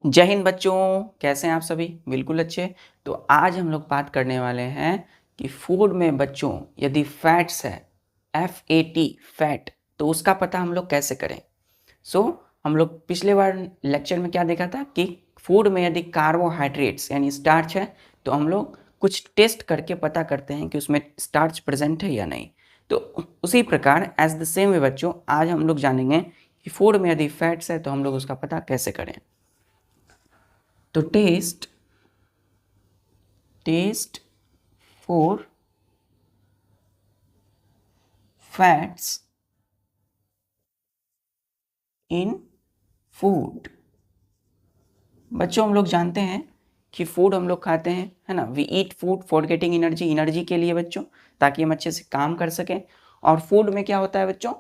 जय हिंद बच्चों, कैसे हैं आप सभी? बिल्कुल अच्छे। तो आज हम लोग बात करने वाले हैं कि फूड में बच्चों यदि फैट्स है, FAT फैट, तो उसका पता हम लोग कैसे करें। हम लोग पिछले बार लेक्चर में क्या देखा था कि फूड में यदि कार्बोहाइड्रेट्स यानी स्टार्च है तो हम लोग कुछ टेस्ट करके पता करते हैं कि उसमें स्टार्च प्रेजेंट है या नहीं। तो उसी प्रकार एज द सेम वे बच्चों, आज हम लोग जानेंगे कि फूड में यदि फैट्स है तो हम लोग उसका पता कैसे करें। तो test for fats in food. बच्चों हम लोग जानते हैं कि फूड हम लोग खाते हैं, है ना। We eat food for getting energy, energy के लिए बच्चों, ताकि हम अच्छे से काम कर सकें। और फूड में क्या होता है बच्चों?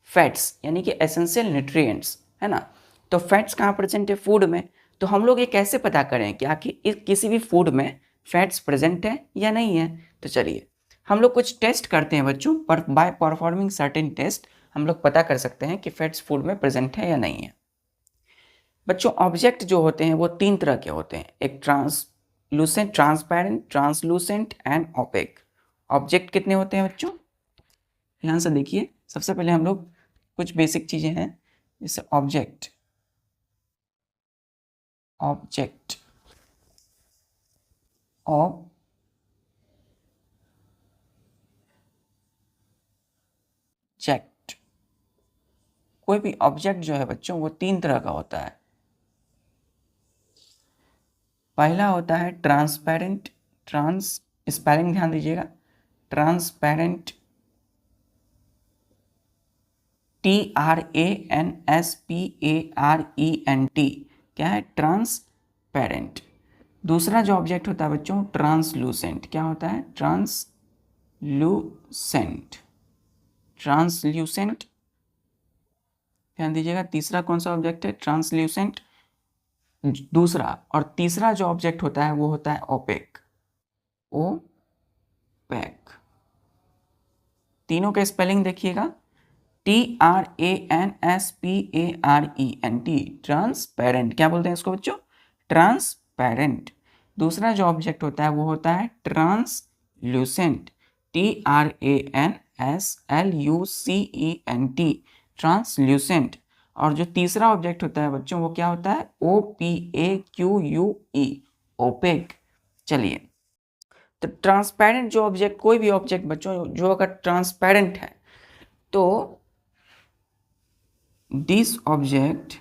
फैट्स यानी कि एसेंशियल न्यूट्रिएंट्स, है ना। तो फैट्स कहाँ प्रेजेंट है? फूड में। तो हम लोग ये कैसे पता करें कि आखिर किसी भी फूड में फैट्स प्रेजेंट है या नहीं है? तो चलिए हम लोग कुछ टेस्ट करते हैं बच्चों, पर बाय परफॉर्मिंग सर्टेन टेस्ट हम लोग पता कर सकते हैं कि फैट्स फूड में प्रेजेंट है या नहीं है। बच्चों ऑब्जेक्ट जो होते हैं वो तीन तरह के होते हैं, एक translucent, transparent, translucent and opaque. Object कितने होते हैं बच्चों? ध्यान से देखिए। सबसे पहले हम लोग कुछ बेसिक चीजें हैं, जैसे ऑब्जेक्ट ऑब्जेक्ट ऑब्जेक्ट कोई भी ऑब्जेक्ट जो है बच्चों वो तीन तरह का होता है। पहला होता है ट्रांसपेरेंट, स्पेलिंग ध्यान दीजिएगा, ट्रांसपेरेंट, TRANSPARENT, क्या है? ट्रांसपेरेंट। दूसरा जो ऑब्जेक्ट होता है बच्चों ट्रांसलूसेंट, क्या होता है? ट्रांसलूसेंट, ट्रांसल्यूसेंट, ध्यान दीजिएगा। तीसरा कौन सा ऑब्जेक्ट है? ट्रांसल्यूसेंट दूसरा। और तीसरा जो ऑब्जेक्ट होता है वो होता है ओपेक, ओपेक। तीनों का स्पेलिंग देखिएगा, TRANSPARENT, ट्रांसपेरेंट। क्या बोलते हैं इसको बच्चों? ट्रांसपेरेंट। दूसरा जो ऑब्जेक्ट होता है वो होता है ट्रांसल्यूसेंट, TRANSLUCENT, ट्रांसल्यूसेंट। और जो तीसरा ऑब्जेक्ट होता है बच्चों वो क्या होता है? OPAQUE, opaque. चलिए, तो ट्रांसपेरेंट जो ऑब्जेक्ट, कोई भी ऑब्जेक्ट बच्चों जो अगर ट्रांसपेरेंट है तो this object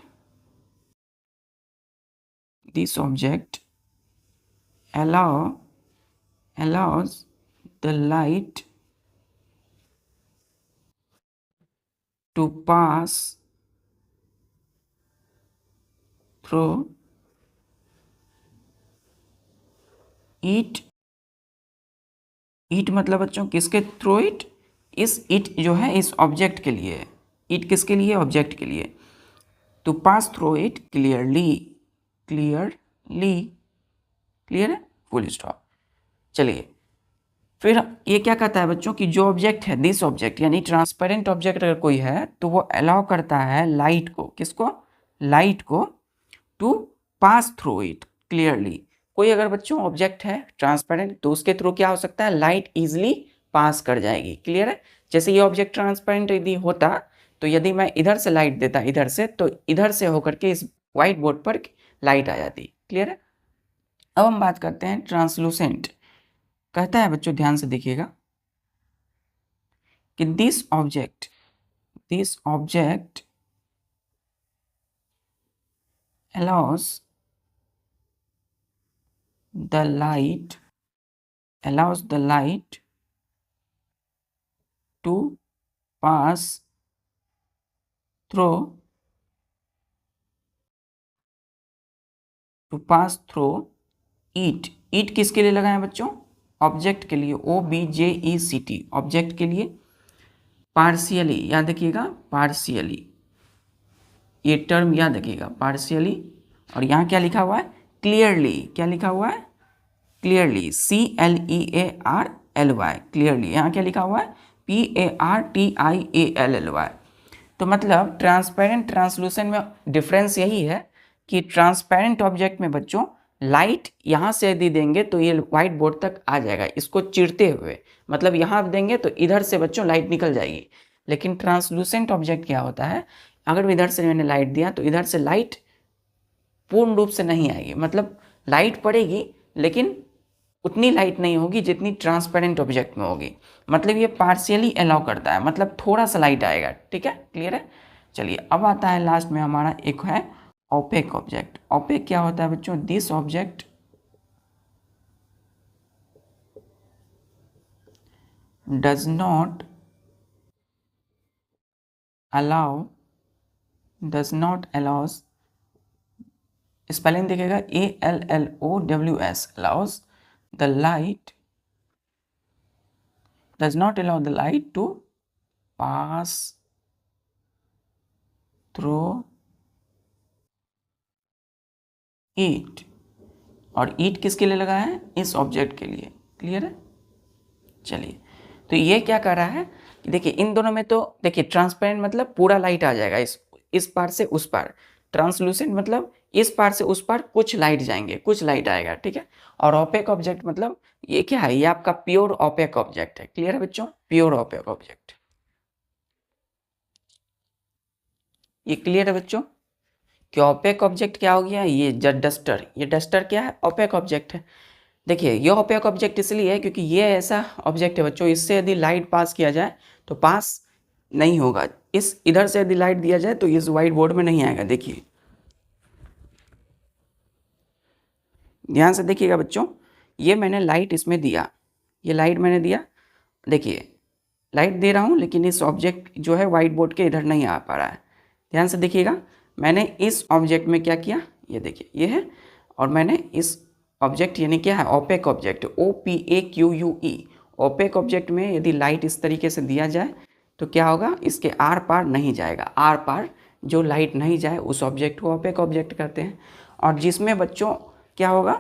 allows the light to pass through it। It मतलब बच्चों किसके थ्रू? इट, इस इट जो है इस ऑब्जेक्ट के लिए। इट किसके लिए? ऑब्जेक्ट के लिए। To pass through it clearly, clear है, फुल स्टॉप। चलिए, फिर ये क्या कहता है बच्चों कि जो ऑब्जेक्ट है, दिस ऑब्जेक्ट यानी ट्रांसपेरेंट ऑब्जेक्ट अगर कोई है तो वो अलाउ करता है लाइट को, किसको? लाइट को, to pass through it clearly. कोई अगर बच्चों ऑब्जेक्ट है ट्रांसपेरेंट तो उसके थ्रू क्या हो सकता है? लाइट इजिली पास कर जाएगी। क्लियर है? जैसे ये ऑब्जेक्ट ट्रांसपेरेंट यदि होता तो यदि मैं इधर से लाइट देता इधर से, तो इधर से होकर के इस व्हाइट बोर्ड पर लाइट आ जाती। क्लियर है? अब हम बात करते हैं ट्रांसलूसेंट। कहता है बच्चों, ध्यान से देखिएगा कि this object allows the light to pass through it किसके लिए लगाए बच्चों? ऑब्जेक्ट के लिए, OBJECT, ऑब्जेक्ट के लिए। पार्शियली याद रखिएगा, पार्शियली, ये टर्म याद रखिएगा, पार्शियली। और यहाँ क्या लिखा हुआ है? क्लियरली। क्या लिखा हुआ है? Clearly, CLEARLY, clearly. यहाँ क्या लिखा हुआ है? PARTIALLY। तो मतलब ट्रांसपेरेंट ट्रांसलूसेंट में डिफरेंस यही है कि ट्रांसपेरेंट ऑब्जेक्ट में बच्चों लाइट यहाँ से यदि देंगे तो ये व्हाइट बोर्ड तक आ जाएगा इसको चिरते हुए, मतलब यहाँ देंगे तो इधर से बच्चों लाइट निकल जाएगी। लेकिन ट्रांसलूसेंट ऑब्जेक्ट क्या होता है, अगर इधर से मैंने लाइट दिया तो इधर से लाइट पूर्ण रूप से नहीं आएगी, मतलब लाइट पड़ेगी लेकिन उतनी लाइट नहीं होगी जितनी ट्रांसपेरेंट ऑब्जेक्ट में होगी, मतलब ये पार्शियली अलाउ करता है, मतलब थोड़ा सा लाइट आएगा। ठीक है, क्लियर है। चलिए अब आता है लास्ट में हमारा एक है ओपेक ऑब्जेक्ट। ओपेक क्या होता है बच्चों, this object does not allows, spelling देखिएगा ALLOWS, allows the light, does not allow the light to pass through it, और ईट किसके लिए लगा है, इस ऑब्जेक्ट के लिए। क्लियर है। चलिए तो ये क्या कर रहा है कि देखिए इन दोनों में तो देखिए ट्रांसपेरेंट मतलब पूरा लाइट आ जाएगा इस पार से उस पार, ट्रांसलूसेंट मतलब इस पार से उस पार कुछ लाइट जाएंगे, कुछ लाइट आएगा। ठीक है, और ओपेक ऑब्जेक्ट मतलब ये क्या है, ये आपका प्योर ओपेक ऑब्जेक्ट है। क्लियर है बच्चों, प्योर ओपेक ऑब्जेक्ट। ये क्लियर है बच्चों कि ओपेक ऑब्जेक्ट क्या हो गया, ये डस्टर, ये डस्टर क्या है, ओपेक ऑब्जेक्ट है। देखिए ये ओपेक ऑब्जेक्ट इसलिए है क्योंकि ये ऐसा ऑब्जेक्ट है बच्चों, इससे यदि लाइट पास किया जाए तो पास नहीं होगा, इस इधर से यदि लाइट दिया जाए तो इस व्हाइट बोर्ड में नहीं आएगा। देखिए ध्यान से देखिएगा बच्चों, ये मैंने लाइट इसमें दिया, ये लाइट मैंने दिया, देखिए लाइट दे रहा हूँ लेकिन इस ऑब्जेक्ट जो है व्हाइट बोर्ड के इधर नहीं आ पा रहा है। ध्यान से देखिएगा, मैंने इस ऑब्जेक्ट में क्या किया, ये देखिए ये है, और मैंने इस ऑब्जेक्ट यानी क्या है opaque object, OPAQUE, opaque object में यदि लाइट इस तरीके से दिया जाए तो क्या होगा, इसके आर पार नहीं जाएगा। आर पार जो लाइट नहीं जाए उस ऑब्जेक्ट को ओपेक ऑब्जेक्ट कहते हैं। और जिसमें बच्चों क्या होगा,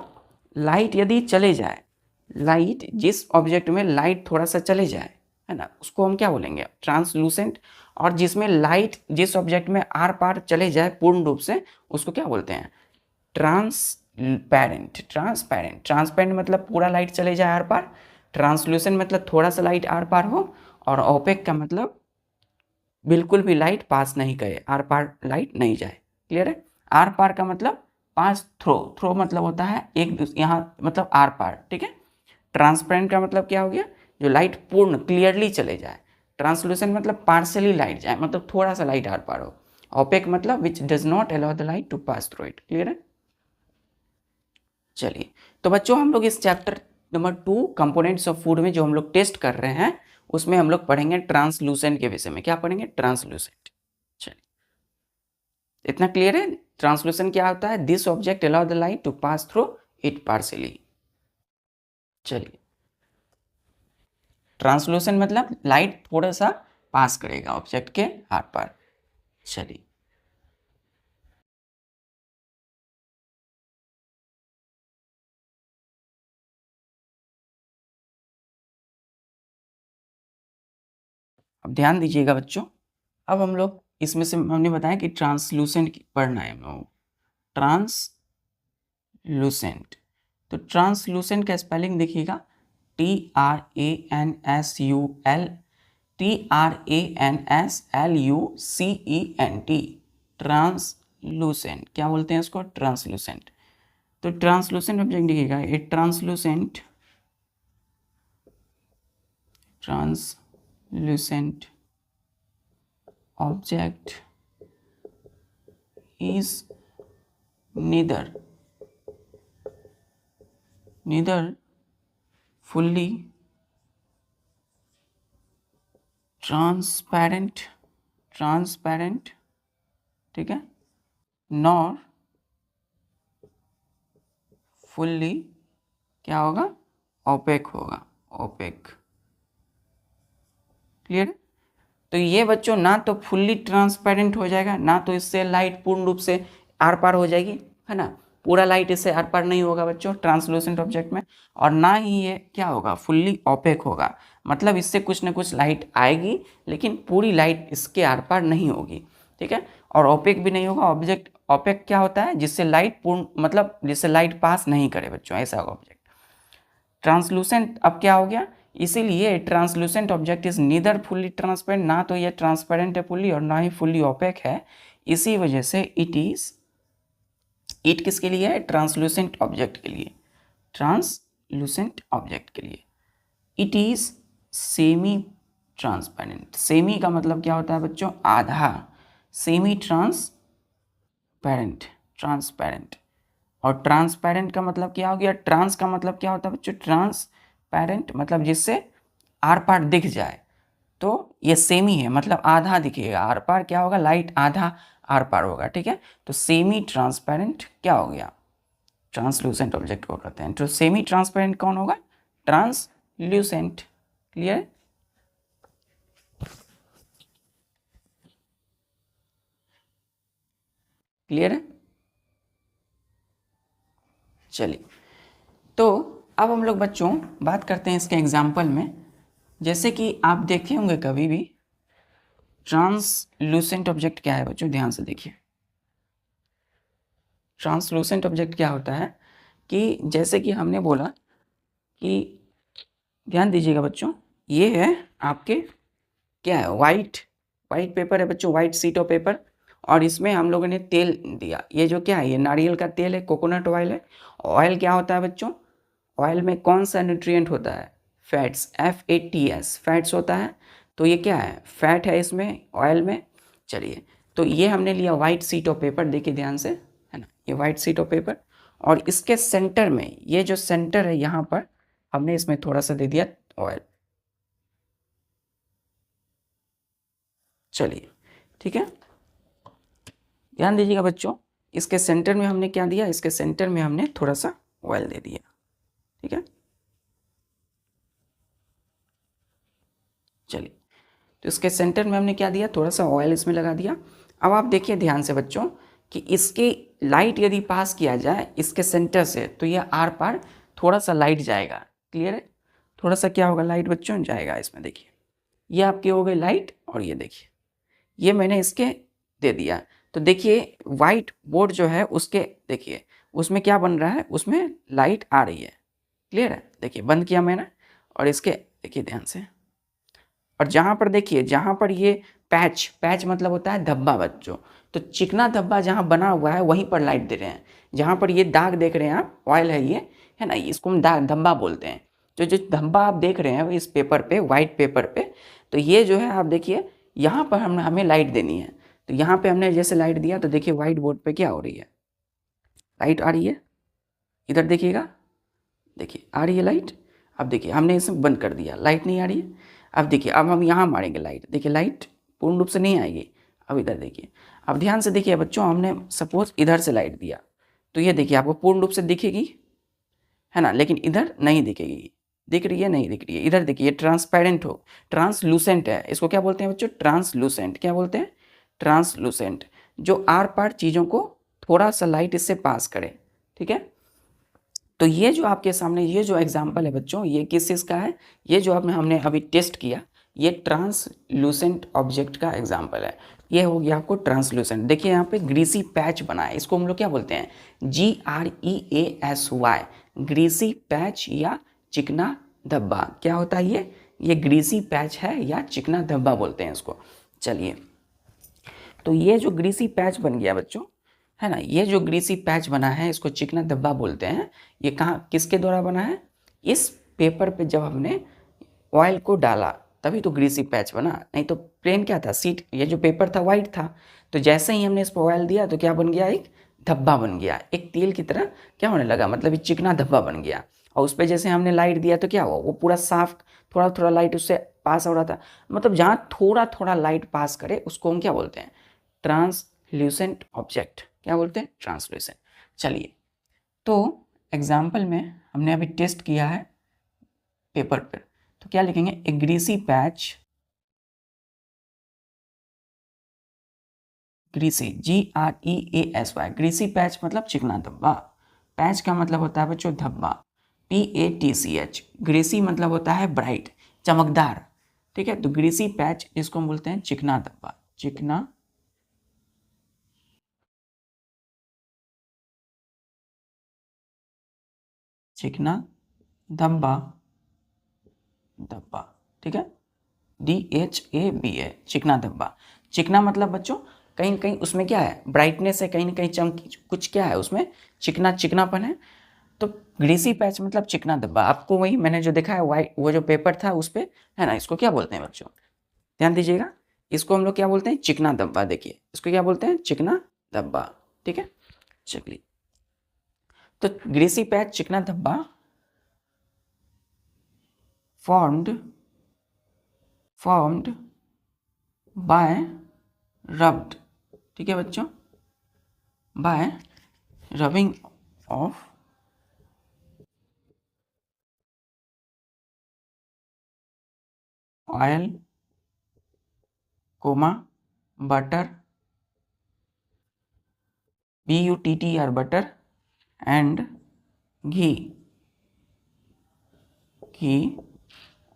लाइट यदि चले जाए, लाइट जिस ऑब्जेक्ट में लाइट थोड़ा सा चले जाए है ना, उसको हम क्या बोलेंगे, ट्रांसलूसेंट। और जिसमें लाइट जिस ऑब्जेक्ट में आर पार चले जाए पूर्ण रूप से, उसको क्या बोलते हैं, ट्रांसपेरेंट। ट्रांसपेरेंट, ट्रांसपेरेंट मतलब पूरा लाइट चले जाए आर पार, ट्रांसलूसेंट मतलब थोड़ा सा लाइट आर पार हो, और ओपेक का मतलब बिल्कुल भी लाइट पास नहीं करे, आर पार लाइट नहीं जाए। क्लियर है। आर पार का मतलब पास थ्रो, थ्रो मतलब होता है एक यहाँ मतलब आर पार। ठीक है। ट्रांसपेरेंट का मतलब क्या हो गया, जो लाइट पूर्ण क्लियरली चले जाए। ट्रांसलूसेंट मतलब पार्शली लाइट जाए, मतलब थोड़ा सा लाइट आर पार हो। ओपेक मतलब which does not allow the light to pass through it. Clear है। चलिए तो बच्चों हम लोग इस chapter number 2 components of food में जो हम लोग टेस्ट कर रहे हैं उसमें हम लोग पढ़ेंगे ट्रांसलूसेंट के विषय में। क्या पढ़ेंगे, ट्रांसलूसेंट। चलिए इतना क्लियर है। ट्रांसलूसेंट क्या होता है, this object allow the light to pass through it partially. चलिए ट्रांसलूसेंट मतलब लाइट थोड़ा सा पास करेगा ऑब्जेक्ट के आर पार। चलिए अब ध्यान दीजिएगा बच्चों, अब हम लोग इसमें से हमने बताया कि ट्रांसलूसेंट पढ़ना है हम लोग। ट्रांसलूसेंट, तो ट्रांसलूसेंट का स्पेलिंग देखिएगा TRANSUL, ट्रांसलूसेंट। क्या बोलते हैं इसको, ट्रांसलूसेंट। तो ट्रांसलूसेंट ऑब्जेक्ट देखिएगा, ए translucent object is neither fully transparent, ठीक है, nor fully क्या होगा, ओपेक होगा, ओपेक। क्लियर। तो ये बच्चों ना तो फुल्ली ट्रांसपेरेंट हो जाएगा, ना तो इससे लाइट पूर्ण रूप से आर पार हो जाएगी, है ना, पूरा लाइट इससे आर पार नहीं होगा बच्चों ट्रांसलूसेंट ऑब्जेक्ट में। और ना ही ये क्या होगा, फुल्ली ओपेक होगा, मतलब इससे कुछ ना कुछ लाइट आएगी लेकिन पूरी लाइट इसके आर पार नहीं होगी। ठीक है। और ओपेक भी नहीं होगा, ऑब्जेक्ट ऑपेक क्या होता है, जिससे लाइट पूर्ण मतलब जिससे लाइट पास नहीं करे बच्चों, ऐसा ऑब्जेक्ट। ट्रांसलूसेंट अब क्या हो गया, इसीलिए translucent object is neither fully transparent, ना तो ये ट्रांसपेरेंट है फुल्ली और ना ही फुल्ली ऑपेक है। इसी वजह से इट किसके लिए है, ट्रांसलूसेंट ऑब्जेक्ट के लिए, ट्रांसलूसेंट ऑब्जेक्ट के लिए। It is semi transparent, semi का मतलब क्या होता है बच्चों, आधा, सेमी ट्रांसपेरेंट, ट्रांसपेरेंट। और ट्रांसपेरेंट का मतलब क्या हो गया, ट्रांस का मतलब क्या होता है बच्चों, ट्रांसपेरेंट मतलब जिससे आर पार दिख जाए, तो ये सेमी है मतलब आधा दिखेगा, आर पार क्या होगा, लाइट आधा आर पार होगा, ठीक है। तो सेमी ट्रांसपेरेंट क्या हो गया, ट्रांसलूसेंट ऑब्जेक्ट को कहते हैं। तो सेमी ट्रांसपेरेंट कौन होगा, ट्रांसल्यूसेंट। क्लियर, क्लियर है। चलिए, तो अब हम लोग बच्चों बात करते हैं इसके एग्जाम्पल में। जैसे कि आप देखे होंगे कभी भी, ट्रांसलूसेंट ऑब्जेक्ट क्या है बच्चों, ध्यान से देखिए। ट्रांसलूसेंट ऑब्जेक्ट क्या होता है कि जैसे कि हमने बोला कि, ध्यान दीजिएगा बच्चों, ये है आपके क्या है, वाइट पेपर है बच्चों, वाइट शीट ऑफ पेपर, और इसमें हम लोगों ने तेल दिया। ये जो क्या है, ये नारियल का तेल है, कोकोनट ऑयल है। ऑयल क्या होता है बच्चों, ऑयल में कौन सा न्यूट्रिएंट होता है, फैट्स, FATS, फैट्स होता है। तो ये क्या है, फैट है इसमें ऑयल में। चलिए, तो ये हमने लिया वाइट शीट ऑफ पेपर, देखिए ध्यान से, है ना, ये वाइट शीट ऑफ पेपर, और इसके सेंटर में, ये जो सेंटर है यहाँ पर हमने इसमें थोड़ा सा दे दिया ऑयल। चलिए, ठीक है, ध्यान दीजिएगा बच्चों, इसके सेंटर में हमने क्या दिया, इसके सेंटर में हमने थोड़ा सा ऑयल दे दिया, ठीक है। चलिए, तो इसके सेंटर में हमने क्या दिया, थोड़ा सा ऑयल इसमें लगा दिया। अब आप देखिए ध्यान से बच्चों कि इसकी लाइट यदि पास किया जाए इसके सेंटर से, तो ये आर पार थोड़ा सा लाइट जाएगा। क्लियर है, थोड़ा सा क्या होगा, लाइट बच्चों जाएगा इसमें। देखिए, ये आपकी हो गई लाइट, और ये देखिए, ये मैंने इसके दे दिया। तो देखिए वाइट बोर्ड जो है उसके, देखिए उसमें क्या बन रहा है, उसमें लाइट आ रही है। क्लियर है, देखिए बंद किया मैंने, और इसके देखिए ध्यान से, और जहाँ पर देखिए, जहाँ पर ये पैच मतलब होता है धब्बा बच्चों, तो चिकना धब्बा जहाँ बना हुआ है वहीं पर लाइट दे रहे हैं। जहाँ पर ये दाग देख रहे हैं आप, ऑयल है ये, है ना, इसको हम दाग धब्बा बोलते हैं। तो जो धब्बा आप देख रहे हैं इस पेपर पे, वाइट पेपर पे, तो ये जो है आप देखिए यहाँ पर हमें लाइट देनी है। तो यहाँ पे हमने जैसे लाइट दिया, तो देखिए वाइट बोर्ड पे क्या हो रही है, लाइट आ रही है। इधर देखिएगा, देखिए आ रही है लाइट। अब देखिए हमने इसे बंद कर दिया, लाइट नहीं आ रही है। अब देखिए, अब हम यहाँ मारेंगे लाइट, देखिए लाइट पूर्ण रूप से नहीं आएगी। अब इधर देखिए, अब ध्यान से देखिए बच्चों, हमने सपोज इधर से लाइट दिया, तो ये देखिए आपको पूर्ण रूप से दिखेगी, है ना, लेकिन इधर नहीं दिखेगी। दिख रही है, नहीं दिख रही है। इधर देखिए, ये ट्रांसपेरेंट हो, ट्रांसलूसेंट है, इसको क्या बोलते हैं बच्चों, ट्रांसलूसेंट। क्या बोलते हैं, ट्रांसलूसेंट, जो आर पार चीज़ों को थोड़ा सा लाइट इससे पास करे, ठीक है। तो ये जो आपके सामने ये जो एग्जाम्पल है बच्चों, ये किस चीज़ का है, ये जो हमने अभी टेस्ट किया, ये ट्रांसलूसेंट ऑब्जेक्ट का एग्जाम्पल है। ये हो गया आपको ट्रांसलूसेंट। देखिए यहाँ पे ग्रीसी पैच बना है, इसको हम लोग क्या बोलते हैं, GREASY, ग्रीसी पैच या चिकना धब्बा। क्या होता है ये ग्रीसी पैच है या चिकना धब्बा बोलते हैं इसको। चलिए, तो ये जो ग्रीसी पैच बन गया बच्चों, है ना, ये जो ग्रीसी पैच बना है इसको चिकना धब्बा बोलते हैं। ये कहाँ, किसके द्वारा बना है, इस पेपर पे जब हमने ऑयल को डाला तभी तो ग्रीसी पैच बना, नहीं तो प्लेन क्या था, सीट, ये जो पेपर था वाइट था। तो जैसे ही हमने इस पर ऑयल दिया तो क्या बन गया, एक धब्बा बन गया, एक तेल की तरह क्या होने लगा, मतलब ये चिकना धब्बा बन गया। और उस पर जैसे हमने लाइट दिया तो क्या हुआ, वो पूरा साफ, थोड़ा थोड़ा लाइट उससे पास हो रहा था। मतलब जहाँ थोड़ा थोड़ा लाइट पास करे उसको हम क्या बोलते हैं, ट्रांसल्यूसेंट ऑब्जेक्ट। क्या बोलते हैं, ट्रांसल्यूसेंट। चलिए, तो एग्जाम्पल में हमने अभी टेस्ट किया है पेपर पर, तो क्या लिखेंगे, a greasy patch, greasy GREASY, greasy patch मतलब चिकना धब्बा, पैच का मतलब होता है बच्चों धब्बा, PATCH, ग्रीसी मतलब होता है ब्राइट, चमकदार, ठीक है। तो ग्रीसी पैच इसको हम बोलते हैं चिकना धब्बा, चिकना चिकना धब्बा, धब्बा, ठीक है, DHABA, चिकना धब्बा। चिकना मतलब बच्चों कहीं कहीं उसमें क्या है, ब्राइटनेस है, कहीं ना कहीं चमक, कुछ क्या है उसमें, चिकना चिकनापन है। तो ग्रीसी पैच मतलब चिकना धब्बा। आपको वही मैंने जो देखा है वाइट, वो जो पेपर था उस पे, है ना, इसको क्या बोलते हैं बच्चों, ध्यान दीजिएगा, इसको हम लोग क्या बोलते हैं, चिकना धब्बा। देखिए इसको क्या बोलते हैं, चिकना धब्बा, ठीक है। चलिए, तो ग्रीसी पैच चिकना धब्बा formed by rubbed, ठीक है बच्चों, by rubbing of oil, butter, butter, butter and ghee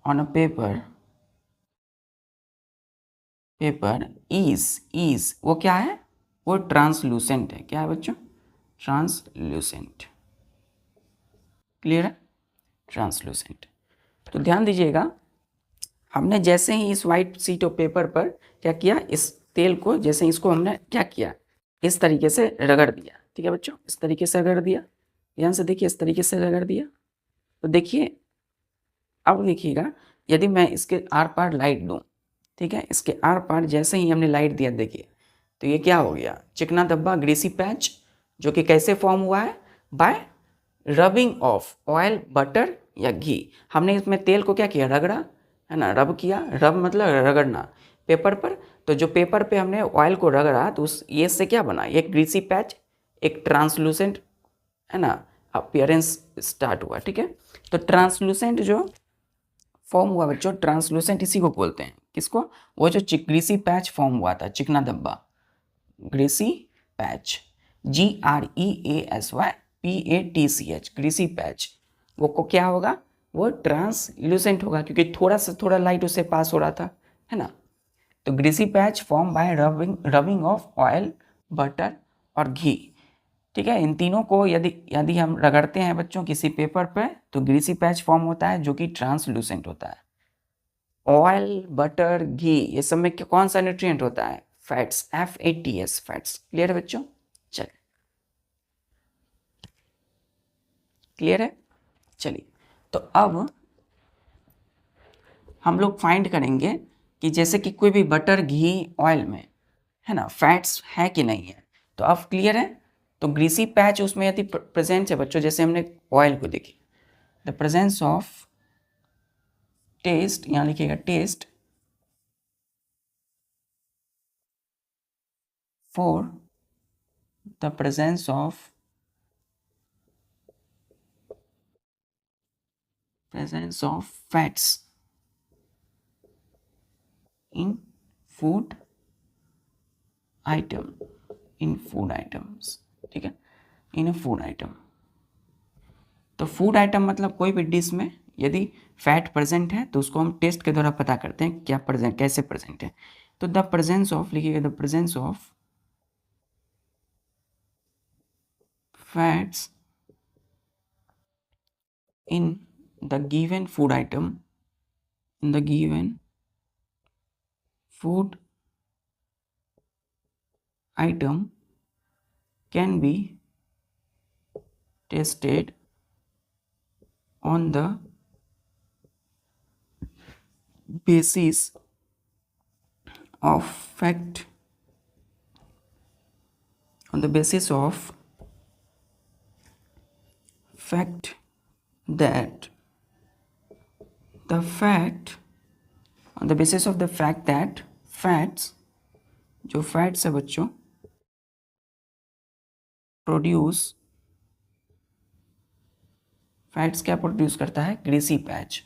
on a paper is वो क्या है, वो ट्रांसलूसेंट है। क्या है बच्चों, ट्रांसलूसेंट, क्लियर है, ट्रांसलूसेंट। तो ध्यान दीजिएगा, हमने जैसे ही इस वाइट शीट ऑफ पेपर पर क्या किया, इस तेल को जैसे इसको हमने क्या किया, इस तरीके से रगड़ दिया, ठीक है बच्चों, इस तरीके से रगड़ दिया, ध्यान से देखिए, इस तरीके से रगड़ दिया। तो देखिए, अब देखिएगा, यदि मैं इसके आर पार लाइट दूं, ठीक है, इसके आर पार जैसे ही हमने लाइट दिया, देखिए तो ये क्या हो गया, चिकना धब्बा, ग्रीसी पैच, जो कि कैसे फॉर्म हुआ है, bye rubbing of oil, butter या घी। हमने इसमें तेल को क्या किया, रगड़ा, है ना, रब किया, रब मतलब रगड़ना पेपर पर। तो जो पेपर पे हमने ऑयल को रगड़ा, तो उस ये से क्या बना, एक ग्रीसी पैच, एक ट्रांसलूसेंट, है ना, अपीयरेंस स्टार्ट हुआ, ठीक है। तो ट्रांसलूसेंट जो फॉर्म हुआ बच्चों, ट्रांसलूसेंट इसी को बोलते हैं, किसको, वो जो ग्रीसी पैच फॉर्म हुआ था, चिकना धब्बा, greasy patch, GREASYPATCH, greasy patch, वो को क्या होगा, वो ट्रांसल्यूसेंट होगा, क्योंकि थोड़ा सा थोड़ा लाइट उससे पास हो रहा था, है ना। तो greasy patch form by rubbing of oil, butter और घी, ठीक है। इन तीनों को यदि यदि हम रगड़ते हैं बच्चों किसी पेपर पे, तो ग्रीसी पैच फॉर्म होता है, जो कि ट्रांसलूसेंट होता है। ऑयल, बटर, घी, ये सब में कौन सा न्यूट्रिएंट होता है, फैट्स, FATS, फैट्स। क्लियर है बच्चों, चलिए, क्लियर है, चलिए। तो अब हम लोग फाइंड करेंगे कि जैसे कि कोई भी बटर, घी, ऑयल में, है ना, फैट्स है कि नहीं है। तो अब क्लियर है। तो ग्रीसी पैच उसमें यदि प्रेजेंट है बच्चों, जैसे हमने ऑयल को देखी, द प्रेजेंस ऑफ टेस्ट, यहाँ लिखिएगा test for the presence of fats in food item, in food items, ठीक है, इन फूड आइटम। तो फूड आइटम मतलब कोई भी डिश में यदि फैट प्रेजेंट है, तो उसको हम टेस्ट के द्वारा पता करते हैं क्या प्रेजेंट, कैसे प्रेजेंट है। तो द प्रेजेंस ऑफ, लिखिएगा the presence of fats in the given food item, in the given food item can be tested on the basis of fact, on the basis of fact that the fact, on the basis of the fact that fats, जो fats है बच्चों, produce, fats क्या produce करता है, greasy patch,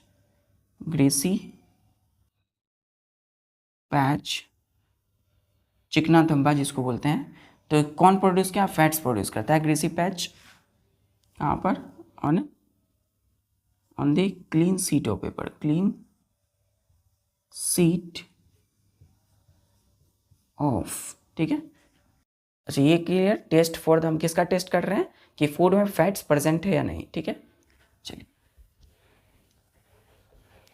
greasy patch, चिकना धब्बा जिसको बोलते हैं। तो कौन प्रोड्यूस, क्या फैट्स प्रोड्यूस करता है, ग्रीसी पैच, कहाँ पर, on the clean sheet of paper, clean sheet of, ठीक है। अच्छा, ये क्लियर, टेस्ट फॉर द, हम किसका टेस्ट कर रहे हैं कि फूड में फैट्स प्रेजेंट है या नहीं, ठीक है। चलिए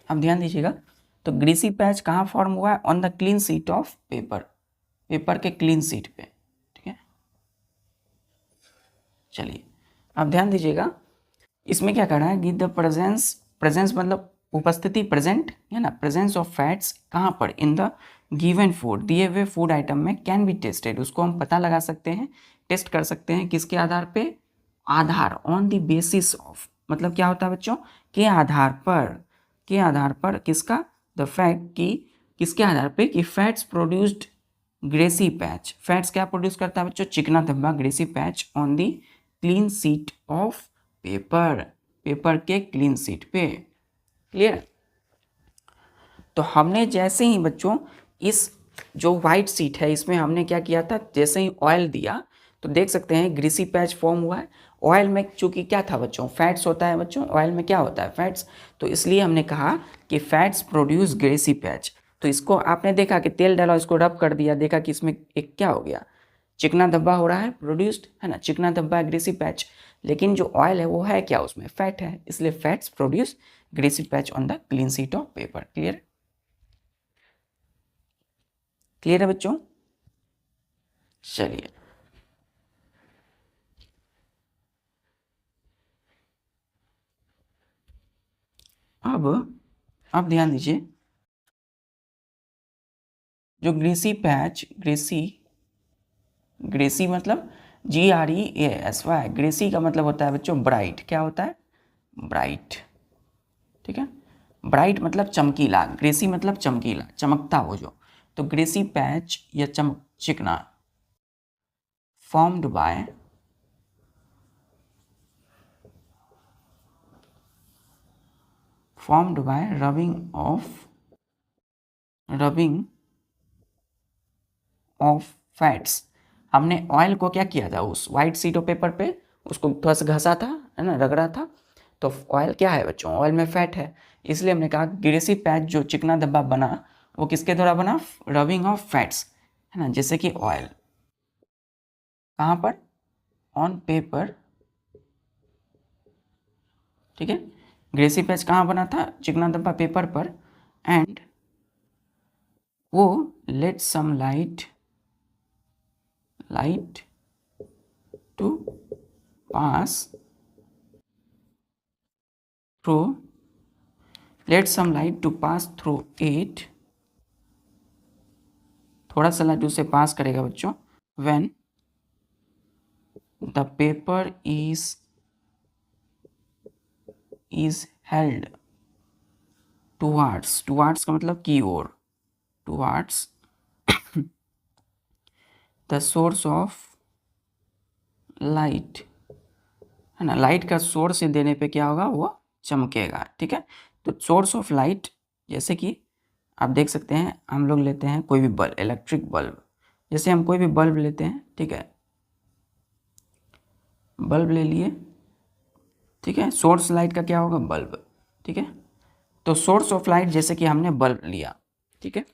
अब ध्यान दीजिएगा, तो ग्रीसी पैच कहाँ फॉर्म हुआ है? On the clean sheet of paper, paper के क्लीन शीट पे, ठीक है। चलिए अब ध्यान दीजिएगा, इसमें क्या करना है कि द प्रेजेंस मतलब उपस्थिति, प्रेजेंट है ना, प्रेजेंस ऑफ फैट्स कहाँ पर? इन द गिवन फूड, दिए हुए फूड आइटम में कैन बी टेस्टेड, उसको हम पता लगा सकते हैं, टेस्ट कर सकते हैं, किसके आधार पे? आधार, ऑन द बेसिस ऑफ, मतलब क्या होता है बच्चों? के आधार पर, के आधार पर किसका? द फैक्ट की, किसके आधार पे? कि fats produced greasy patch, fats क्या प्रोड्यूस करता है बच्चों? चिकना धब्बा, greasy patch on the clean sheet of paper, paper के क्लीन शीट पे। क्लियर? तो हमने जैसे ही बच्चों इस जो वाइट शीट है इसमें हमने क्या किया था, जैसे ही ऑयल दिया तो देख सकते हैं ग्रीसी पैच फॉर्म हुआ है। ऑयल में चूंकि क्या था बच्चों? फैट्स होता है बच्चों, ऑयल में क्या होता है? फैट्स, तो इसलिए हमने कहा कि फैट्स प्रोड्यूस ग्रेसी पैच। तो इसको आपने देखा कि तेल डाला, इसको रब कर दिया, देखा कि इसमें एक क्या हो गया? चिकना धब्बा हो रहा है, प्रोड्यूस्ड है ना, चिकना धब्बा ग्रेसी पैच। लेकिन जो ऑयल है वो है क्या? उसमें फैट है, इसलिए fats produce greasy patch on the clean sheet of paper. Clear? Clear है बच्चों? चलिए अब ध्यान दीजिए, जो ग्रेसी पैच, ग्रेसी मतलब GREASY, ग्रेसी का मतलब होता है बच्चों ब्राइट, क्या होता है? ब्राइट, ठीक है। ब्राइट मतलब चमकीला, ग्रेसी मतलब चमकीला, चमकता हो जो। तो ग्रेसी पैच या चिकना formed by rubbing of fats. हमने ऑयल को क्या किया था? उस वाइट शीट ऑफ पेपर पे उसको थोड़ा सा घसा था, है ना, रगड़ा था। तो ऑयल क्या है बच्चों? ऑयल में फैट है, इसलिए हमने कहा ग्रेसी पैच जो चिकना धब्बा बना वो किसके द्वारा बना? रबिंग ऑफ फैट्स, है ना, जैसे कि ऑयल कहाँ पर? ऑन पेपर, ठीक है। ग्रेसी पैच कहाँ बना था? चिकना धब्बा पेपर पर। एंड वो let some light to pass through, let some light to pass through it, थोड़ा सा लाइट उसे पास करेगा बच्चों। when the paper is held towards का मतलब की ओर, towards the source of light, है ना, लाइट का सोर्स देने पे क्या होगा? वो चमकेगा, ठीक है। तो सोर्स ऑफ लाइट, जैसे कि आप देख सकते हैं, हम लोग लेते हैं कोई भी बल्ब, इलेक्ट्रिक बल्ब, जैसे हम कोई भी बल्ब लेते हैं, ठीक है, बल्ब ले लिए, ठीक है, सोर्स लाइट का क्या होगा? बल्ब, ठीक है। तो सोर्स ऑफ लाइट जैसे कि हमने बल्ब लिया, ठीक है,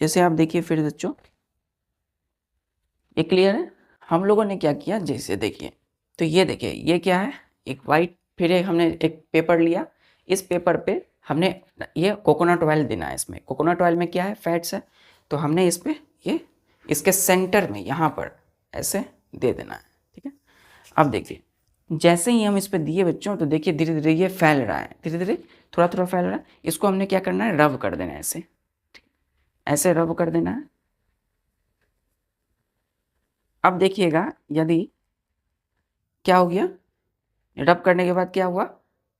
जैसे आप देखिए फिर बच्चों, ये क्लियर है? हम लोगों ने क्या किया, जैसे देखिए, तो ये देखिए, ये क्या है? एक वाइट, फिर हमने एक पेपर लिया, इस पेपर पे हमने ये कोकोनट ऑयल देना है, इसमें कोकोनट ऑयल में क्या है? फैट्स है। तो हमने इस पे ये इसके सेंटर में यहाँ पर ऐसे दे देना है, ठीक है। अब देखिए, जैसे ही हम इस पे दिए बच्चों, तो देखिए धीरे धीरे ये फैल रहा है, धीरे धीरे थोड़ा थोड़ा फैल रहा है। इसको हमने क्या करना है? रब कर देना है, ऐसे ऐसे रब कर देना है। अब देखिएगा, यदि क्या हो गया, रब करने के बाद क्या हुआ?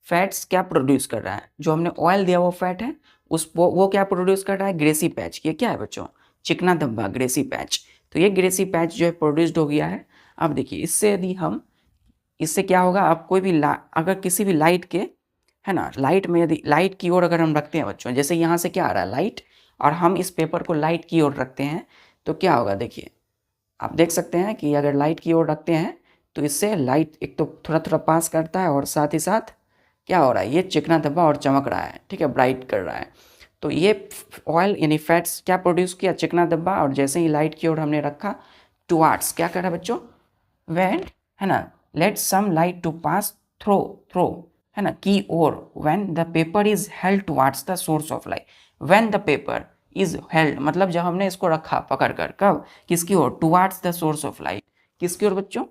फैट्स क्या प्रोड्यूस कर रहा है? जो हमने ऑयल दिया वो फैट है, उस वो क्या प्रोड्यूस कर रहा है? ग्रेसी पैच। ये क्या है बच्चों? चिकना धब्बा, ग्रेसी पैच। तो ये ग्रेसी पैच जो है प्रोड्यूस्ड हो गया है। अब देखिए, इससे यदि हम, इससे क्या होगा? आप कोई भी अगर किसी भी लाइट के, है ना, लाइट में यदि लाइट की ओर अगर हम रखते हैं बच्चों, जैसे यहाँ से क्या आ रहा है? लाइट, और हम इस पेपर को लाइट की ओर रखते हैं, तो क्या होगा? देखिए, आप देख सकते हैं कि अगर लाइट की ओर रखते हैं तो इससे लाइट एक तो थोड़ा थोड़ा पास करता है, और साथ ही साथ क्या हो रहा है? ये चिकना धब्बा और चमक रहा है, ठीक है, ब्राइट कर रहा है। तो ये ऑयल यानी फैट्स क्या प्रोड्यूस किया? चिकना धब्बा, और जैसे ही लाइट की ओर हमने रखा, टुवार्ड्स क्या कर रहा है बच्चों? व्हेन, है ना, let some light to pass through, है ना, की ओर when the paper is held towards the source of light. When the paper is held मतलब जब हमने इसको रखा पकड़ कर, कब, किसकी ओर, towards the source of light. किसकी ओर बच्चों,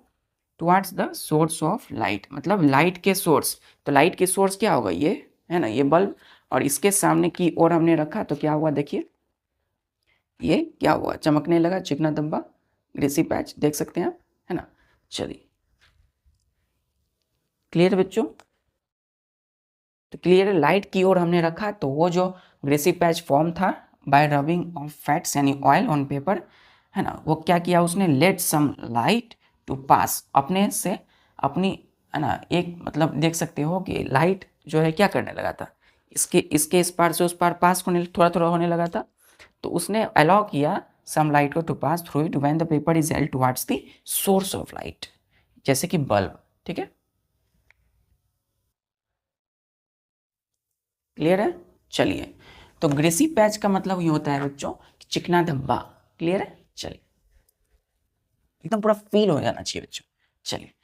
towards the source of light, मतलब लाइट के सोर्स। तो लाइट के सोर्स क्या होगा, ये है ना, ये बल्ब, और इसके सामने की ओर हमने रखा तो क्या हुआ, देखिए ये क्या हुआ, चमकने लगा, चिकना धब्बा, ग्रेसी पैच, देख सकते हैं आप, है ना। चलिए, क्लियर बच्चों। तो क्लियर, लाइट की ओर हमने रखा तो वो जो ग्रेसी पैच फॉर्म था बाय रबिंग ऑफ फैट्स यानी ऑयल ऑन पेपर, है ना, वो क्या किया उसने, लेट सम लाइट टू पास, अपने से अपनी, है ना, एक मतलब देख सकते हो कि लाइट जो है क्या करने लगा था, इसके इस पार से उस पार पास होने, थोड़ा थोड़ा होने लगा था। तो उसने अलाउ किया सम लाइट को to pass through it when the paper is held towards the source of light, जैसे कि बल्ब। ठीक है, क्लियर है। चलिए, तो ग्रेसी पैच का मतलब ये होता है बच्चों चिकना धब्बा। क्लियर है। चलिए, एकदम पूरा फील हो जाना चाहिए बच्चों। चलिए,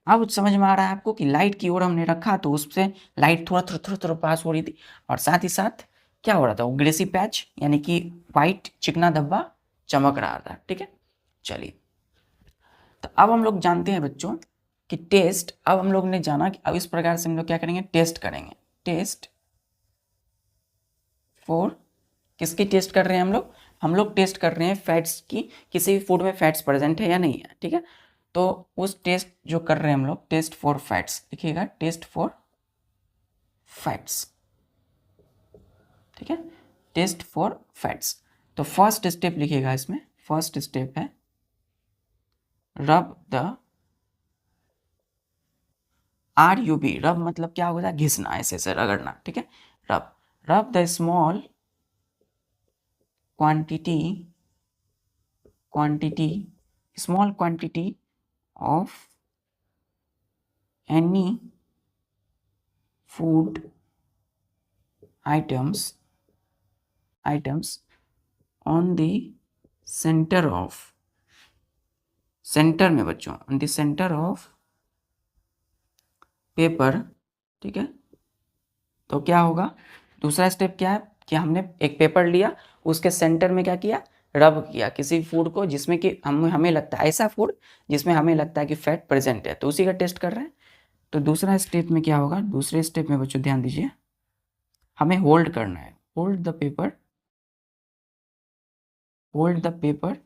अब समझ में आ रहा है आपको कि लाइट की ओर हमने रखा तो उससे लाइट थोड़ा थोड़ा थोड़ा थोड़ा पास हो रही थी, और साथ ही साथ क्या हो रहा था, वो ग्रेसी पैच यानी कि वाइट चिकना धब्बा चमक रहा था। ठीक है। चलिए, तो अब हम लोग जानते हैं बच्चों कि टेस्ट, अब हम लोग ने जाना कि अब इस प्रकार से हम लोग क्या करेंगे, टेस्ट करेंगे। टेस्ट फॉर, किसकी टेस्ट कर रहे हैं हम लोग टेस्ट कर रहे हैं फैट्स की, किसी भी फूड में फैट्स प्रेजेंट है या नहीं है। ठीक है, तो उस टेस्ट जो कर रहे हैं हम लोग, टेस्ट फॉर फैट्स लिखिएगा, टेस्ट फॉर फैट्स। ठीक है, टेस्ट फॉर फैट्स। तो फर्स्ट स्टेप लिखिएगा इसमें, फर्स्ट स्टेप है रब द, RUB, रब मतलब क्या होता है, घिसना, ऐसे ऐसे रगड़ना। ठीक है, रब the small quantity small quantity of any food items on the center of, centre में बच्चों, on the center of paper. ठीक है, तो क्या होगा, दूसरा स्टेप क्या है कि हमने एक पेपर लिया, उसके सेंटर में क्या किया, रब किया किसी फूड को जिसमें कि हमें लगता है, ऐसा फूड जिसमें हमें लगता है कि फैट प्रेजेंट है, तो उसी का टेस्ट कर रहे हैं। तो दूसरा स्टेप में क्या होगा, दूसरे स्टेप में बच्चों ध्यान दीजिए, हमें होल्ड करना है, hold the paper, hold the paper,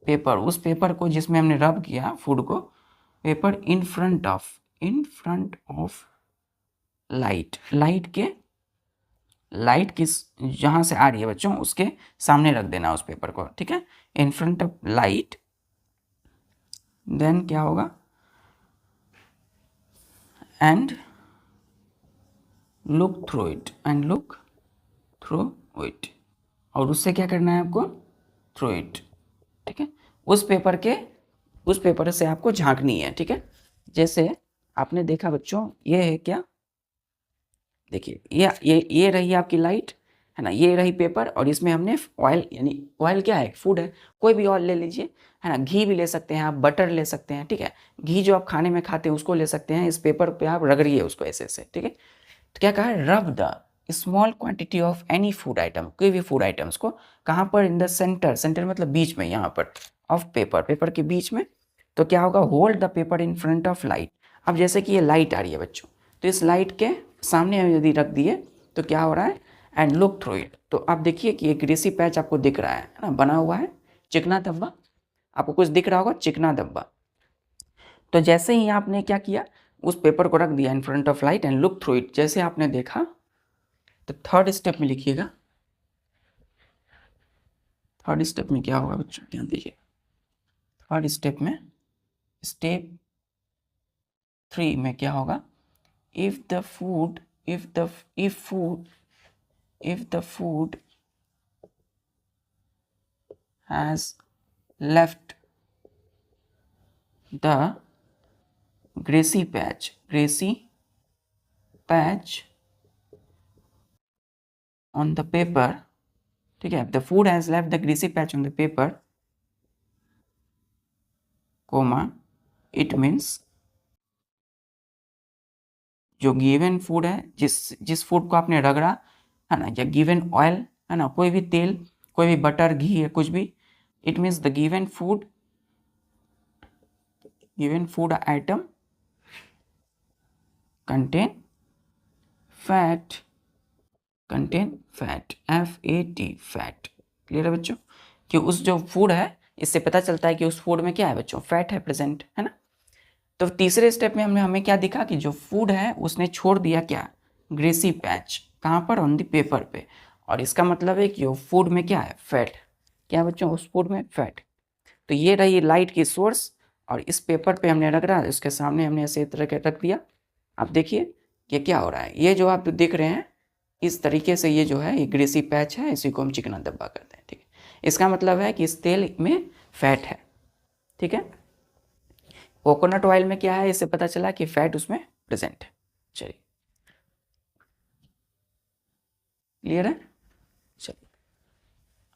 paper उस पेपर को जिसमें हमने रब किया फूड को, paper in front of light, light किस जहां से आ रही है बच्चों उसके सामने रख देना उस पेपर को। ठीक है, in front of light, then क्या होगा, एंड लुक थ्रू इट, और उससे क्या करना है आपको, थ्रू इट। ठीक है, उस पेपर से आपको झांकनी है। ठीक है, जैसे आपने देखा बच्चों, ये है क्या, देखिए ये रही आपकी लाइट, है ना, ये रही पेपर, और इसमें हमने ऑयल, यानी ऑयल क्या है, फूड है, कोई भी ऑयल ले लीजिए, है ना, घी भी ले सकते हैं आप, बटर ले सकते हैं। ठीक है, घी जो आप खाने में खाते हैं उसको ले सकते हैं, इस पेपर पे आप रगड़िए उसको ऐसे ऐसे। ठीक है, तो क्या कहा है, रब the small quantity of any food item, कोई भी फूड आइटम्स को, कहाँ पर, इन द सेंटर, सेंटर मतलब बीच में, यहाँ पर, ऑफ पेपर, पेपर के बीच में। तो क्या होगा, hold the paper in front of light. अब जैसे कि ये लाइट आ रही है बच्चों, तो इस लाइट के सामने हम यदि रख दिए तो क्या हो रहा है, एंड लुक थ्रू इट, तो आप देखिए कि एक ग्रेसी पैच आपको दिख रहा है ना, बना हुआ है, चिकना धब्बा, आपको कुछ दिख रहा होगा, चिकना धब्बा। तो जैसे ही आपने क्या किया, उस पेपर को रख दिया इन front of light and look through it, जैसे आपने देखा, तो थर्ड स्टेप में लिखिएगा, थर्ड स्टेप में क्या होगा बच्चों, ध्यान दीजिए, थर्ड स्टेप में, स्टेप 3 में क्या होगा, if the food has left the greasy patch on the paper. ठीक है, the food has left the greasy patch on the paper, comma it means जो गिवन फूड है, जिस फूड को आपने रगड़ा है ना, या गिवन ऑयल है ना, कोई भी तेल, कोई भी बटर, घी है, कुछ भी, it means the given food item contain fat, FAT, fat. Clear है बच्चों कि उस जो फूड है, इससे पता चलता है कि उस फूड में क्या है बच्चों, फैट है प्रेजेंट, है ना। तो तीसरे स्टेप में हमें क्या दिखा कि जो फूड है उसने छोड़ दिया क्या, ग्रेसी पैच, कहाँ पर, ऑन द पेपर पे। और इसका मतलब है कि वो फूड में क्या है, फैट। क्या बच्चों, उस फूड में फैट। तो ये रही लाइट की सोर्स, और इस पेपर पे हमने रख रहा है, उसके सामने हमने ऐसे तरह के रख दिया। आप देखिए ये क्या हो रहा है, ये जो आप देख रहे हैं इस तरीके से, ये जो है ये ग्रेसी पैच है, इसी को हम चिकना धब्बा कहते हैं, ठीक है। इसका मतलब है कि इस तेल में फैट है, ठीक है। कोकोनट ऑयल में क्या है, इससे पता चला कि फैट उसमें प्रेजेंट है। चलिए, क्लियर है। चलिए,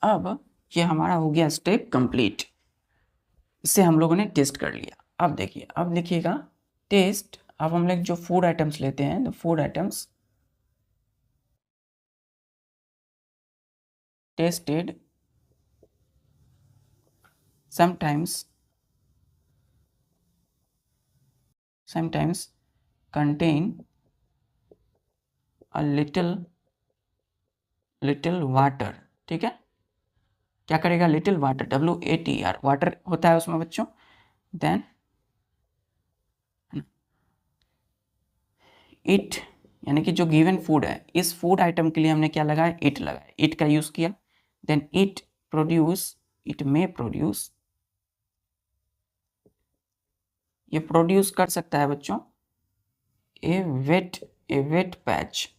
अब ये हमारा हो गया स्टेप कंप्लीट, इससे हम लोगों ने टेस्ट कर लिया। अब देखिए, अब लिखिएगा टेस्ट। अब हम लोग जो फूड आइटम्स लेते हैं, तो food items tested sometimes contain a little water, ठीक है। क्या करेगा, लिटिल वाटर, WATR, वाटर होता है उसमें बच्चों। देन इट, यानी कि जो गिवन फूड है, इस फूड आइटम के लिए हमने क्या लगाया, इट लगाया, इट का यूज किया। देन इट मे प्रोड्यूस, ये प्रोड्यूस कर सकता है बच्चों ए वेट पैच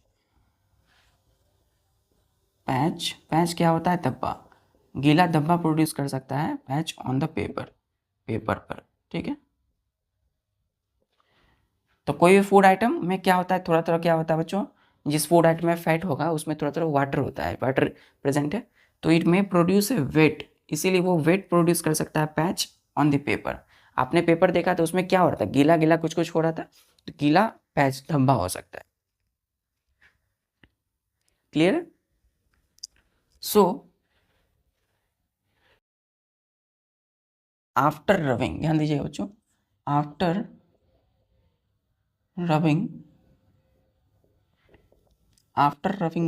क्या होता है, धब्बा, गीला धब्बा प्रोड्यूस कर सकता है पैच ऑन द पेपर पर, ठीक है। तो कोई भी फूड आइटम में क्या होता है, थोड़ा थोड़ा क्या होता है बच्चों, जिस फूड आइटम में फैट होगा उसमें थोड़ा थोड़ा वाटर होता है, वाटर प्रेजेंट है। तो इट में प्रोड्यूस ए वेट, इसीलिए वो वेट प्रोड्यूस कर सकता है पैच ऑन द पेपर। आपने पेपर देखा तो उसमें क्या हो रहा था, गीला गीला कुछ कुछ हो रहा था, तो गीला पैच धब्बा हो सकता है। क्लियर। सो आफ्टर रबिंग, ध्यान दीजिएगा बच्चों, after rubbing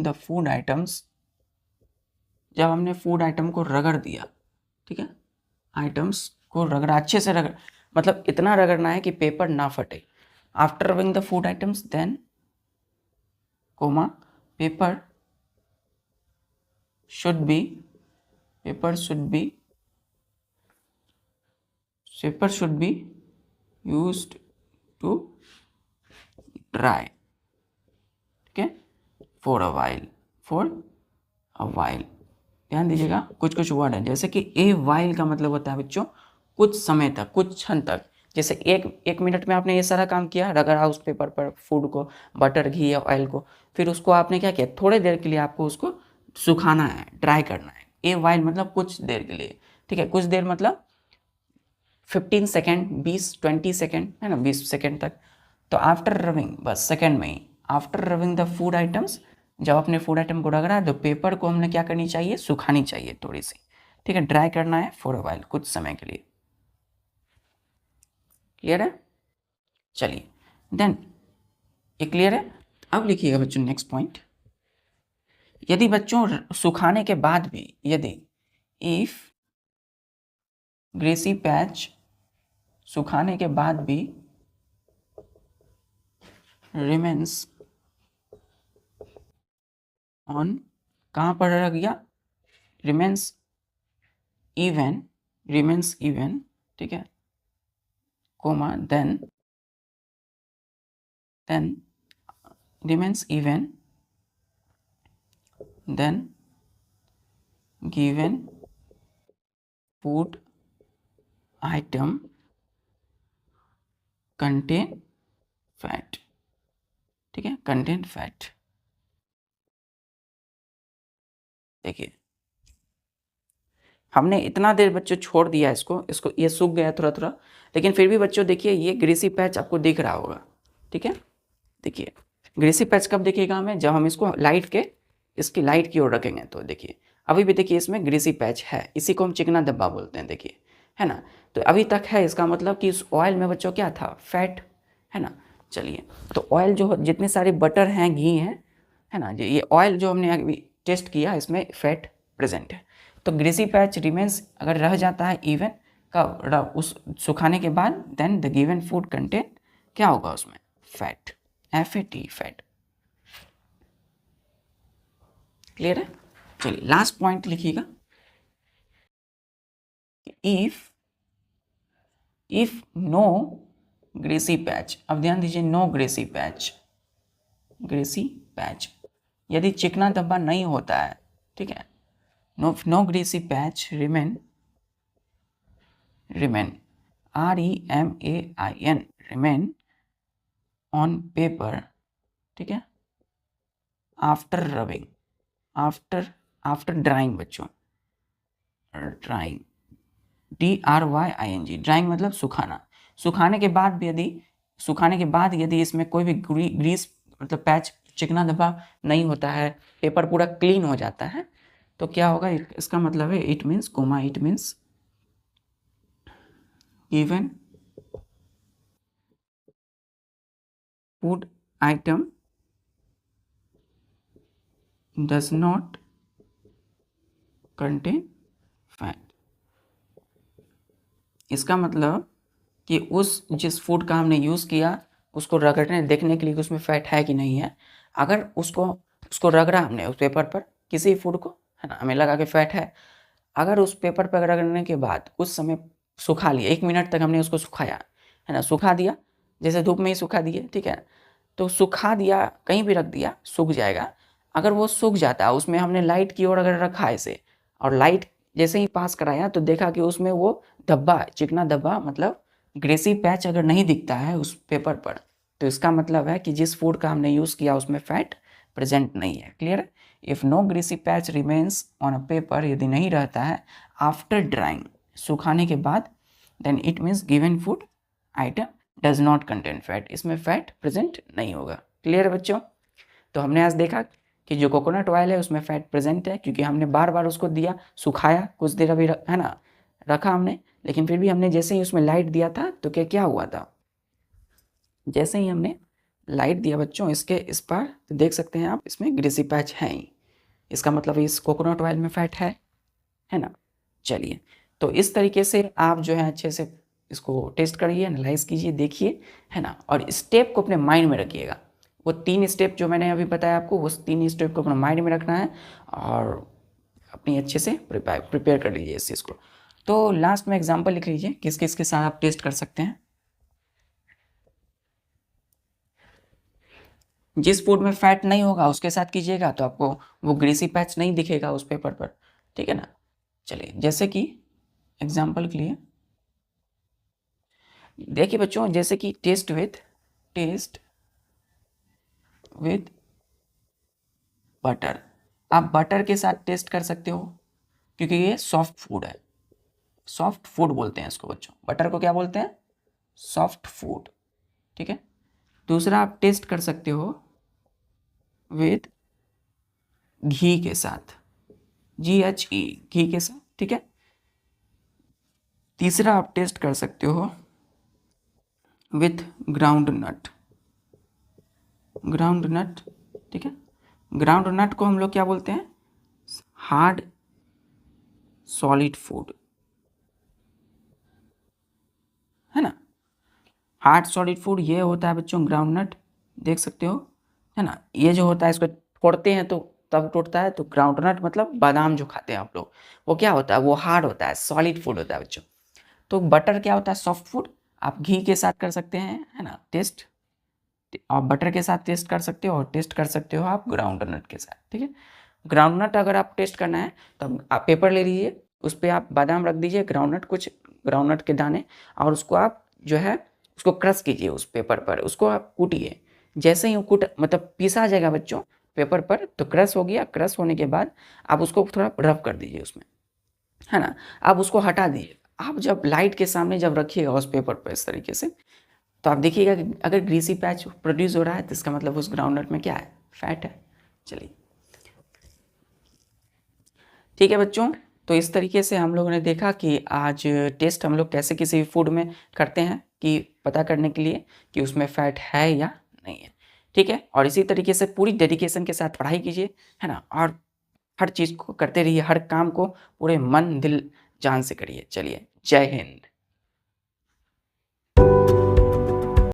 the food items, जब हमने फूड आइटम को रगड़ दिया, ठीक है, आइटम्स को रगड़ा, अच्छे से रगड़, मतलब इतना रगड़ना है कि पेपर ना फटे। After rubbing the food items then comma paper should be used to dry, ठीक है, फॉर अ वाइल। ध्यान दीजिएगा, कुछ कुछ वर्ड है, जैसे कि ए वाइल का मतलब होता है बच्चों कुछ समय तक, कुछ क्षण तक। जैसे एक मिनट में आपने ये सारा काम किया, रगड़ा उस पेपर पर फूड को, बटर, घी या ऑयल को, फिर उसको आपने क्या किया, थोड़ी देर के लिए आपको उसको सुखाना है, ड्राई करना है। ए वाइल मतलब कुछ देर के लिए, ठीक है, कुछ देर मतलब 15 सेकेंड, 20-20 सेकेंड, है ना, 20 सेकेंड तक। तो आफ्टर रबिंग, बस सेकेंड में ही, after rubbing the food items, जब अपने फूड आइटम को रगड़ा है तो पेपर को हमने क्या करनी चाहिए, सुखानी चाहिए थोड़ी सी, ठीक है, ड्राई करना है फॉर अ वाइल, कुछ समय के लिए। क्लियर है। चलिए, देन ये क्लियर है। अब लिखिएगा बच्चों नेक्स्ट पॉइंट, यदि बच्चों सुखाने के बाद भी, यदि इफ ग्रेसी पैच सुखाने के बाद भी रिमेन्स ऑन, कहाँ पर रह गया, रिमेन्स इवन, ठीक है, comma then remains even, then given food item contain fat, ठीक है, कंटेन फैट। देखिए हमने इतना देर बच्चों छोड़ दिया इसको ये सूख गया थोड़ा थोड़ा, लेकिन फिर भी बच्चों देखिए ये ग्रीसी पैच आपको दिख रहा होगा, ठीक है। देखिए ग्रीसी पैच कब दिखेगा हमें, जब हम इसको इसकी लाइट की ओर रखेंगे। तो देखिए अभी भी देखिए इसमें ग्रीसी पैच है, इसी को हम चिकना धब्बा बोलते हैं, देखिए है ना। तो अभी तक है, इसका मतलब कि इस ऑयल में बच्चों क्या था, फैट, है ना। चलिए तो ऑयल जो जितने सारे बटर हैं, घी है ना, ये ऑयल जो हमने अभी टेस्ट किया इसमें फैट प्रेजेंट है। तो ग्रीसी पैच रिमेन्स अगर रह जाता है इवन का उस सुखाने के बाद, then the given food content क्या होगा उसमें, फैट, FAT, फैट। क्लियर है। चलिए लास्ट पॉइंट लिखिएगा, इफ नो ग्रीसी पैच। अब ध्यान दीजिए, नो ग्रीसी पैच, यदि चिकना धब्बा नहीं होता है, ठीक है, no greasy patch remain REMAIN remain on paper, ठीक है, आफ्टर रबिंग, आफ्टर ड्राइंग बच्चों, ड्राइंग, DRYING, ड्राइंग मतलब सुखाना। सुखाने के बाद यदि इसमें कोई भी ग्रीस मतलब पैच, चिकना धब्बा नहीं होता है, पेपर पूरा क्लीन हो जाता है, तो क्या होगा, इसका मतलब है it means given food item does not contain fat. इसका मतलब कि जिस फूड का हमने यूज़ किया उसको रगड़ने देखने के लिए उसमें फैट है कि नहीं है, अगर उसको रगड़ा हमने उस पेपर पर, किसी फूड को, है ना, हमें लगा कि फैट है, अगर उस पेपर पर रगड़ने के बाद कुछ समय सुखा लिया, 1 मिनट तक हमने उसको सुखाया, है ना, सुखा दिया, जैसे धूप में ही सुखा दिए, ठीक है, तो सुखा दिया, कहीं भी रख दिया, सूख जाएगा। अगर वो सूख जाता है, उसमें हमने लाइट की ओर अगर रखा इसे, और लाइट जैसे ही पास कराया तो देखा कि उसमें वो धब्बा, चिकना धब्बा मतलब ग्रेसी पैच अगर नहीं दिखता है उस पेपर पर, तो इसका मतलब है कि जिस फूड का हमने यूज़ किया उसमें फैट प्रेजेंट नहीं है। क्लियर है। If no greasy patch remains on a paper, यदि नहीं रहता है आफ्टर ड्राइंग, सुखाने के बाद, then it means given food item does not contain fat, इसमें फैट प्रेजेंट नहीं होगा। क्लियर है बच्चों। तो हमने आज देखा कि जो कोकोनट ऑयल है उसमें फैट प्रेजेंट है, क्योंकि हमने बार बार उसको दिया, सुखाया, कुछ देर अभी है ना रखा हमने, लेकिन फिर भी हमने जैसे ही उसमें लाइट दिया था तो क्या हुआ था, जैसे ही हमने लाइट दिया बच्चों इस पर, तो देख सकते हैं आप इसमें ग्रीसी पैच है ही, इसका मतलब इस कोकोनट ऑयल में फैट है ना। चलिए तो इस तरीके से आप जो है अच्छे से इसको टेस्ट करिए, एनालाइज कीजिए, देखिए, है ना, और स्टेप को अपने माइंड में रखिएगा। वो 3 स्टेप जो मैंने अभी बताया आपको, उस 3 स्टेप को अपने माइंड में रखना है और अपनी अच्छे से प्रिपेयर कर लीजिए इस चीज़ को। तो लास्ट में एग्जाम्पल लिख लीजिए किस किस के साथ आप टेस्ट कर सकते हैं। जिस फूड में फैट नहीं होगा उसके साथ कीजिएगा तो आपको वो ग्रीसी पैच नहीं दिखेगा उस पेपर पर, ठीक है ना। चलिए जैसे कि एग्जाम्पल के लिए देखिए बच्चों, जैसे कि टेस्ट विथ बटर, आप बटर के साथ टेस्ट कर सकते हो, क्योंकि ये सॉफ्ट फूड है, सॉफ्ट फूड बोलते हैं इसको बच्चों, बटर को क्या बोलते हैं, सॉफ्ट फूड, ठीक है। दूसरा आप टेस्ट कर सकते हो विथ घी के साथ, GHE, घी के साथ, ठीक है। तीसरा आप टेस्ट कर सकते हो विथ ग्राउंड नट, ठीक है। ग्राउंड नट को हम लोग क्या बोलते हैं, हार्ड सॉलिड फूड, है ना। हार्ड सॉलिड फूड ये होता है बच्चों ग्राउंड नट, देख सकते हो, है ना। ये जो होता है इसको तोड़ते हैं तो तब टूटता है, तो ग्राउंड नट मतलब बादाम जो खाते हैं आप लोग, वो क्या होता है, वो हार्ड होता है, सॉलिड फूड होता है बच्चों। तो बटर क्या होता है, सॉफ्ट फूड, आप घी के साथ कर सकते हैं, है ना, टेस्ट, आप बटर के साथ टेस्ट कर सकते हो, और टेस्ट कर सकते हो आप ग्राउंड नट के साथ, ठीक है। ग्राउंड नट अगर आप टेस्ट करना है तो आप पेपर ले लीजिए, उस पर आप बादाम रख दीजिए, कुछ ग्राउंड नट के दाने, और उसको आप जो है उसको क्रश कीजिए उस पेपर पर, उसको आप कूटिए, जैसे ही कूट मतलब पीसा जाएगा बच्चों पेपर पर, तो क्रश हो गया, क्रश होने के बाद आप उसको थोड़ा रब कर दीजिए उसमें, है ना, आप उसको हटा दिए। आप जब लाइट के सामने जब रखिएगा उस पेपर पर इस तरीके से, तो आप देखिएगा कि अगर ग्रीसी पैच प्रोड्यूस हो रहा है तो इसका मतलब उस ग्राउंडनट में क्या है, फैट है। चलिए ठीक है बच्चों, तो इस तरीके से हम लोगों ने देखा कि आज टेस्ट हम लोग कैसे किसी भी फूड में करते हैं कि पता करने के लिए कि उसमें फैट है या नहीं है। ठीक है, और इसी तरीके से पूरी डेडिकेशन के साथ पढ़ाई कीजिए, है ना, और हर चीज़ को करते रहिए, हर काम को पूरे मन दिल जान से करिए। चलिए, जय हिंद।